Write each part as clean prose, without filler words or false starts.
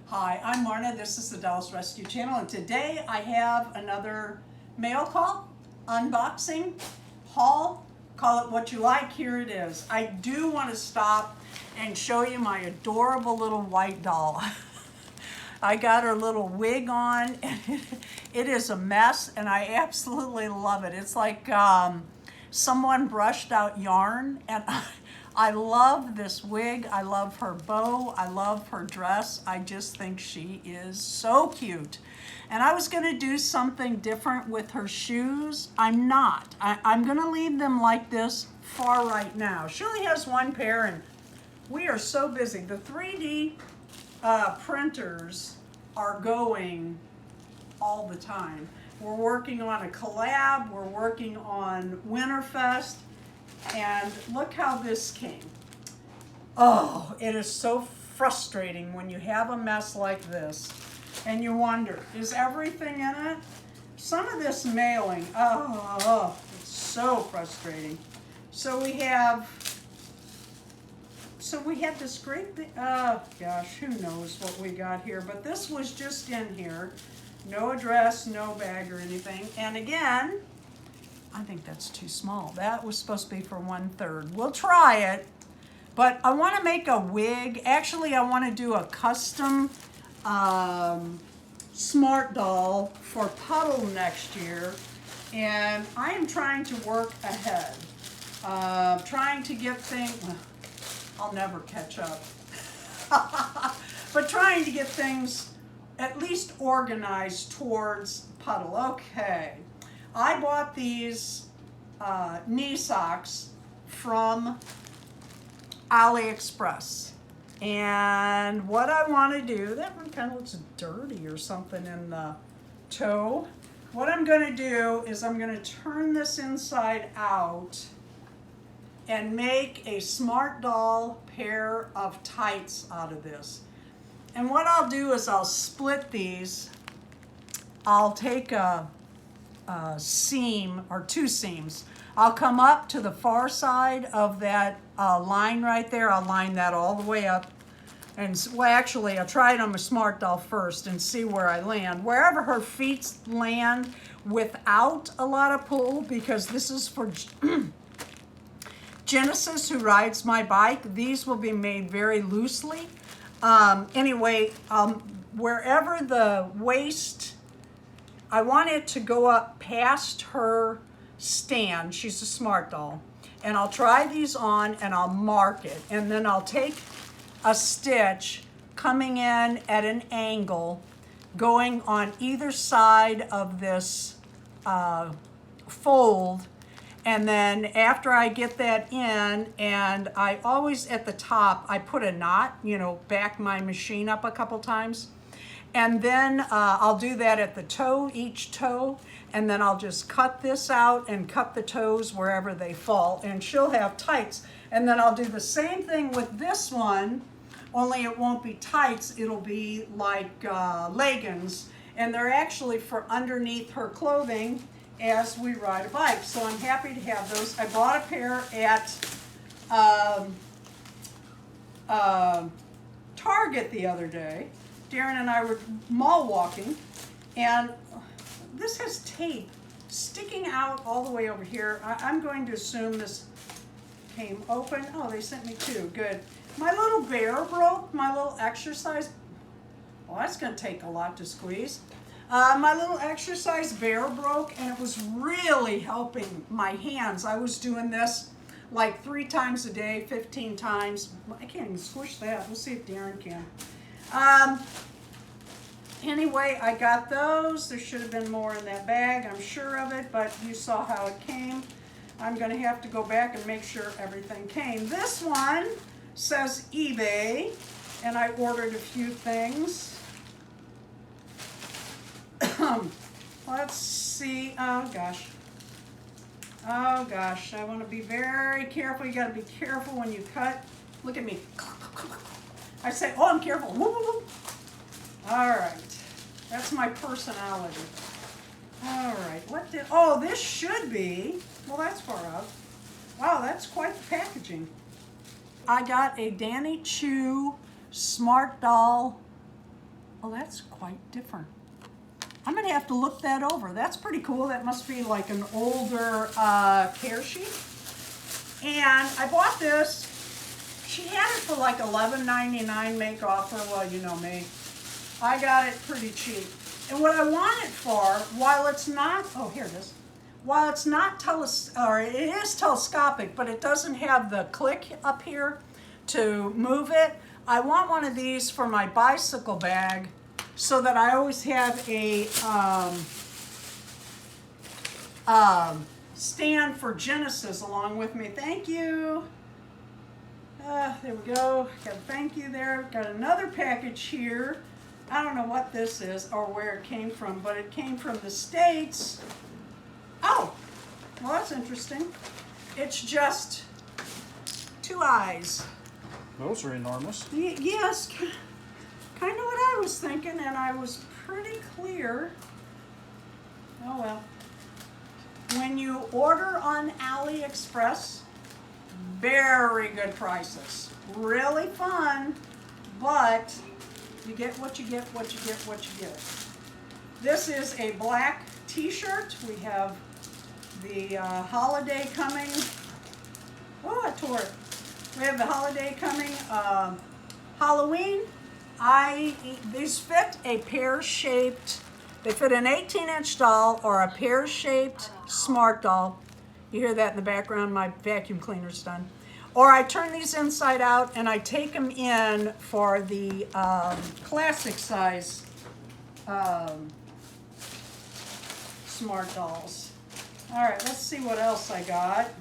Hi, I'm Marna. This is the Dolls Rescue Channel, and today I have another mail call, unboxing, haul, call it what you like. Here it is. I do want to stop and show you my adorable little white doll. I got her little wig on, and it is a mess, and I absolutely love it. It's like someone brushed out yarn, and I love this wig. I love her bow. I love her dress. I just think she is so cute. And I was gonna do something different with her shoes. I'm not. I'm gonna leave them like this for right now. She only has one pair, and we are so busy. The 3D printers are going all the time. We're working on a collab. We're working on Winterfest. And look how this came. Oh, it is so frustrating when you have a mess like this and you wonder, is everything in it? Some of this mailing, it's so frustrating. So we had this great big, oh gosh, who knows what we got here, but this was just in here. No address, no bag or anything. And again, I think that's too small. That was supposed to be for 1/3. We'll try it, but I want to make a wig. Actually, I want to do a custom Smart Doll for Puddle next year, and I am trying to work ahead. Trying to get things, I'll never catch up, but trying to get things at least organized towards Puddle. Okay. I bought these knee socks from AliExpress. And what I want to do, that one kind of looks dirty or something in the toe. What I'm going to do is I'm going to turn this inside out and make a Smart Doll pair of tights out of this. And what I'll do is I'll split these. I'll take a seam or two seams. I'll come up to the far side of that line right there. I'll line that all the way up. And well, actually, I'll try it on my Smart Doll first and see where I land. Wherever her feet land without a lot of pull, because this is for Genesis, who rides my bike. These will be made very loosely. Anyway, wherever the waist, I want it to go up past her stand. She's a Smart Doll. And I'll try these on and I'll mark it. And then I'll take a stitch coming in at an angle, going on either side of this fold. And then after I get that in, and I always at the top, I put a knot, back my machine up a couple times. And then I'll do that at the toe, each toe, and then I'll just cut this out and cut the toes wherever they fall, and she'll have tights. And then I'll do the same thing with this one, only it won't be tights, it'll be like leggings, and they're actually for underneath her clothing as we ride a bike. So I'm happy to have those. I bought a pair at Target the other day. Darren and I were mall walking, and this has tape sticking out all the way over here. I'm going to assume this came open. Oh, they sent me two. Good. My little bear broke, my little exercise. Well, that's going to take a lot to squeeze. My little exercise bear broke, and it was really helping my hands. I was doing this like 3 times a day, 15 times. I can't even squish that. We'll see if Darren can. Anyway, I got those. There should have been more in that bag, I'm sure of it, but you saw how it came. I'm going to have to go back and make sure everything came. This one says eBay, and I ordered a few things. Let's see. Oh gosh, I want to be very careful. You got to be careful when you cut. Look at me. I say, oh, I'm careful. All right, that's my personality. All right, this should be, well, that's far out. Wow, that's quite the packaging. I got a Danny Chu Smart Doll Oh, that's quite different. I'm gonna have to look that over. That's pretty cool. That must be like an older care sheet. And I bought this. She had it for like $11.99 make offer. Well, you know me. I got it pretty cheap. And what I want it for, while it's not, oh, here it is. While it's not it is telescopic, but it doesn't have the click up here to move it. I want one of these for my bicycle bag so that I always have a stand for Genesis along with me. Thank you. There we go. Got a thank you there. Got another package here. I don't know what this is or where it came from, but it came from the States. Oh, well, that's interesting. It's just 2 eyes. Those are enormous. Yes, kind of what I was thinking, and I was pretty clear. Oh, well. When you order on AliExpress, very good prices. Really fun, but you get what you get, what you get, what you get. This is a black t-shirt. We have the holiday coming. Oh, I tore it. We have the holiday coming, Halloween. These fit a pear-shaped, they fit an 18-inch doll or a pear-shaped Smart Doll. You hear that in the background, my vacuum cleaner's done. Or I turn these inside out and I take them in for the classic size Smart Dolls. All right, let's see what else I got.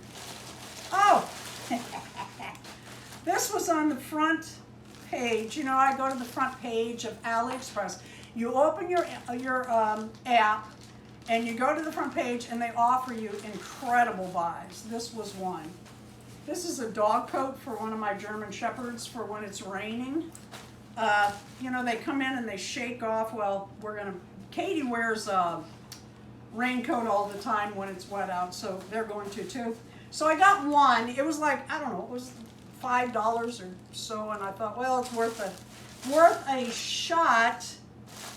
Oh, this was on the front page. You know, I go to the front page of AliExpress. You open your app and you go to the front page and they offer you incredible buys. This was one. This is a dog coat for one of my German Shepherds for when it's raining. You know, they come in and they shake off. Well, Katie wears a raincoat all the time when it's wet out, so they're going to too. So I got one. It was like, I don't know, it was $5 or so, and I thought, well, it's worth a shot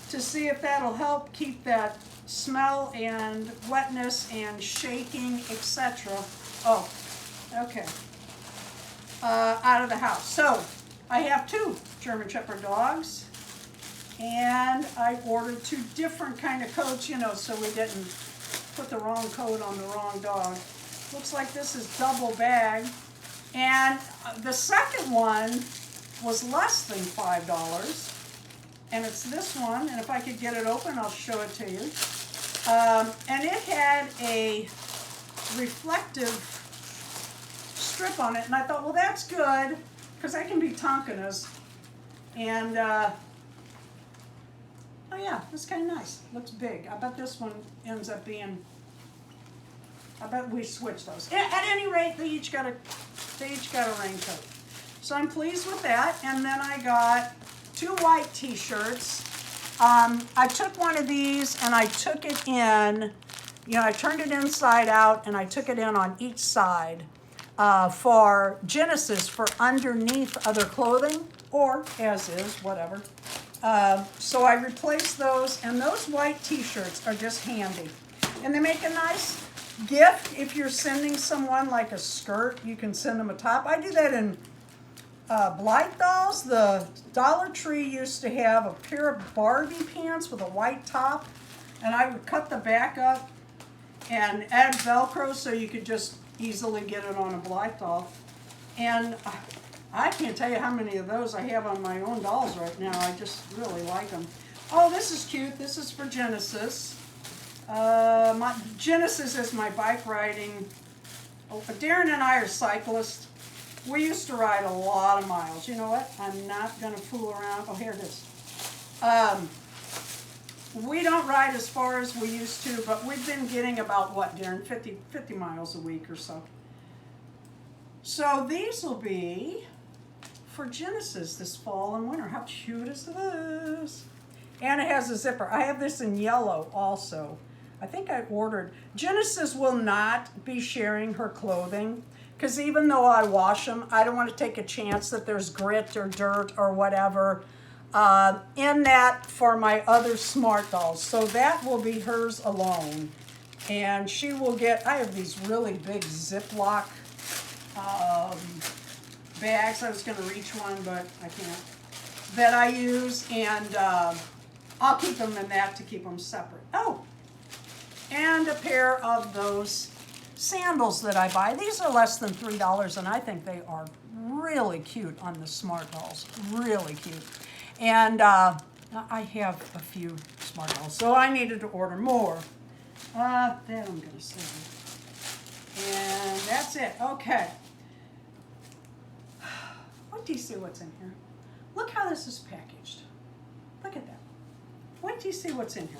to see if that'll help keep that smell and wetness and shaking, etc. Oh, okay. Out of the house. So I have 2 German Shepherd dogs, and I ordered 2 different kind of coats, you know, so we didn't put the wrong coat on the wrong dog. Looks like this is double bag. And the second one was less than $5. And it's this one, and if I could get it open, I'll show it to you. And it had a reflective strip on it, and I thought, well, that's good, because I can be Tonkiness. And, oh yeah, that's kind of nice. Looks big. I bet this one ends up being, I bet we switch those. At any rate, they each got a raincoat. So I'm pleased with that. And then I got 2 white t-shirts. I took one of these and I took it in, you know, I turned it inside out and I took it in on each side for Genesis for underneath other clothing or as is, whatever. So I replaced those, and those white t-shirts are just handy. And they make a nice gift if you're sending someone like a skirt. You can send them a top. I do that in Blythe Dolls. The Dollar Tree used to have a pair of Barbie pants with a white top, and I would cut the back up and add Velcro so you could just easily get it on a Blythe doll. And I can't tell you how many of those I have on my own dolls right now. I just really like them. Oh, this is cute. This is for Genesis. Genesis is my bike riding. Oh, Darren and I are cyclists. We used to ride a lot of miles. You know what? I'm not going to fool around. Oh, here it is. We don't ride as far as we used to, but we've been getting about, what, Darren? 50 miles a week or so. So these will be for Genesis this fall and winter. How cute is this? And it has a zipper. I have this in yellow also. I think I ordered. Genesis will not be sharing her clothing because even though I wash them, I don't want to take a chance that there's grit or dirt or whatever in that for my other Smart Dolls. So that will be hers alone. And she will get, I have these really big Ziploc bags. I was going to reach one, but I can't. That I use, and I'll keep them in that to keep them separate. Oh, and a pair of those sandals that I buy. These are less than $3, and I think they are really cute on the Smart Dolls. Really cute. And I have a few Smart Dolls, so I needed to order more. That I'm going to save. And that's it. Okay. Wait till you see what's in here. Look how this is packaged. Look at that. Wait till you see what's in here.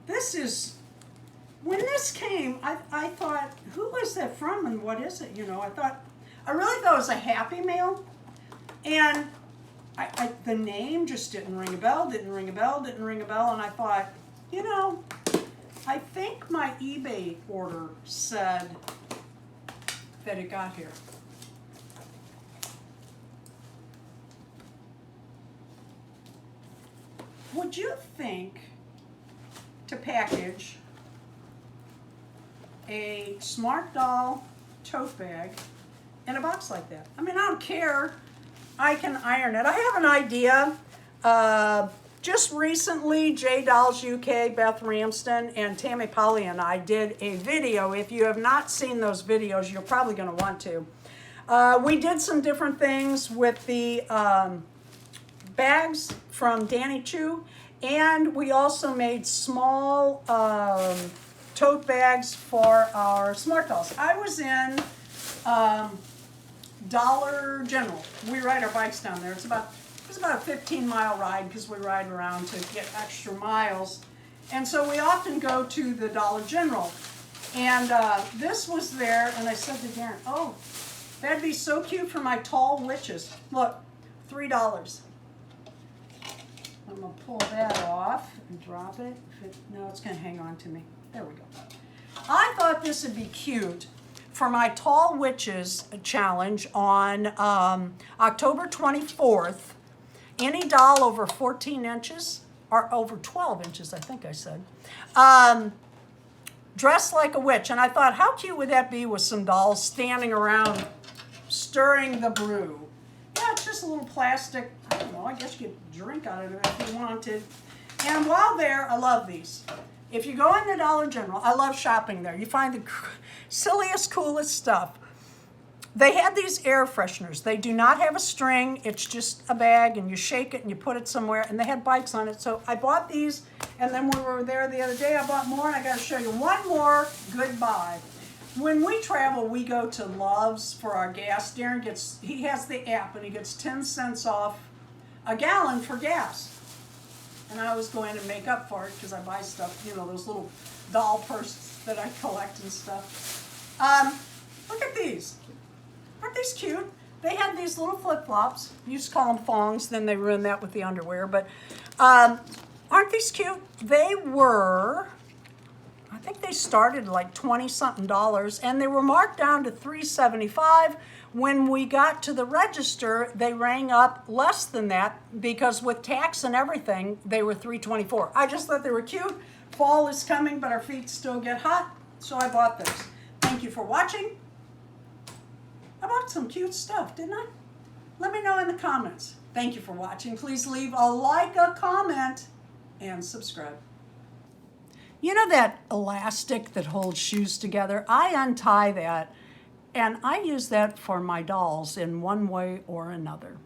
This is, when this came, I thought, who is that from and what is it? You know, I really thought it was a Happy Meal. And the name just didn't ring a bell, didn't ring a bell, didn't ring a bell. And I thought, you know, I think my eBay order said that it got here. Would you think to package a Smart Doll tote bag in a box like that? I mean, I don't care. I can iron it. I have an idea. Just recently, J Dolls UK, Beth Ramsden, and Tammy Polly and I did a video. If you have not seen those videos, you're probably going to want to. We did some different things with the bags from Danny Chu, and we also made small tote bags for our Smart Dolls. I was in Dollar General. We ride our bikes down there. It's about a 15-mile ride because we ride around to get extra miles. And so we often go to the Dollar General. And this was there, and I said to Darren, oh, that'd be so cute for my tall witches. Look, $3. I'm going to pull that off and drop it. No, it's going to hang on to me. There we go. I thought this would be cute for my Tall Witches challenge on October 24th. Any doll over 14 inches, or over 12 inches, I think I said, dressed like a witch. And I thought, how cute would that be with some dolls standing around stirring the brew? Yeah, it's just a little plastic, I don't know, I guess you could drink out of it if you wanted. And while there, I love these. If you go in the Dollar General, I love shopping there. You find the silliest, coolest stuff. They had these air fresheners. They do not have a string. It's just a bag, and you shake it, and you put it somewhere, and they had bikes on it. So I bought these, and then when we were there the other day, I bought more, and I got to show you one more goodbye. When we travel, we go to Love's for our gas. Darren he has the app, and he gets 10 cents off a gallon for gas. And I was going to make up for it because I buy stuff, you know, those little doll purses that I collect and stuff. Look at these. Aren't these cute? They had these little flip-flops. You used to call them thongs, then they ruined that with the underwear. But aren't these cute? They were, I think they started like $20-something, and they were marked down to $3.75. When we got to the register, they rang up less than that because with tax and everything, they were $3.24. I just thought they were cute. Fall is coming, but our feet still get hot, so I bought those. Thank you for watching. I bought some cute stuff, didn't I? Let me know in the comments. Thank you for watching. Please leave a like, a comment, and subscribe. You know that elastic that holds shoes together? I untie that, and I use that for my dolls in one way or another.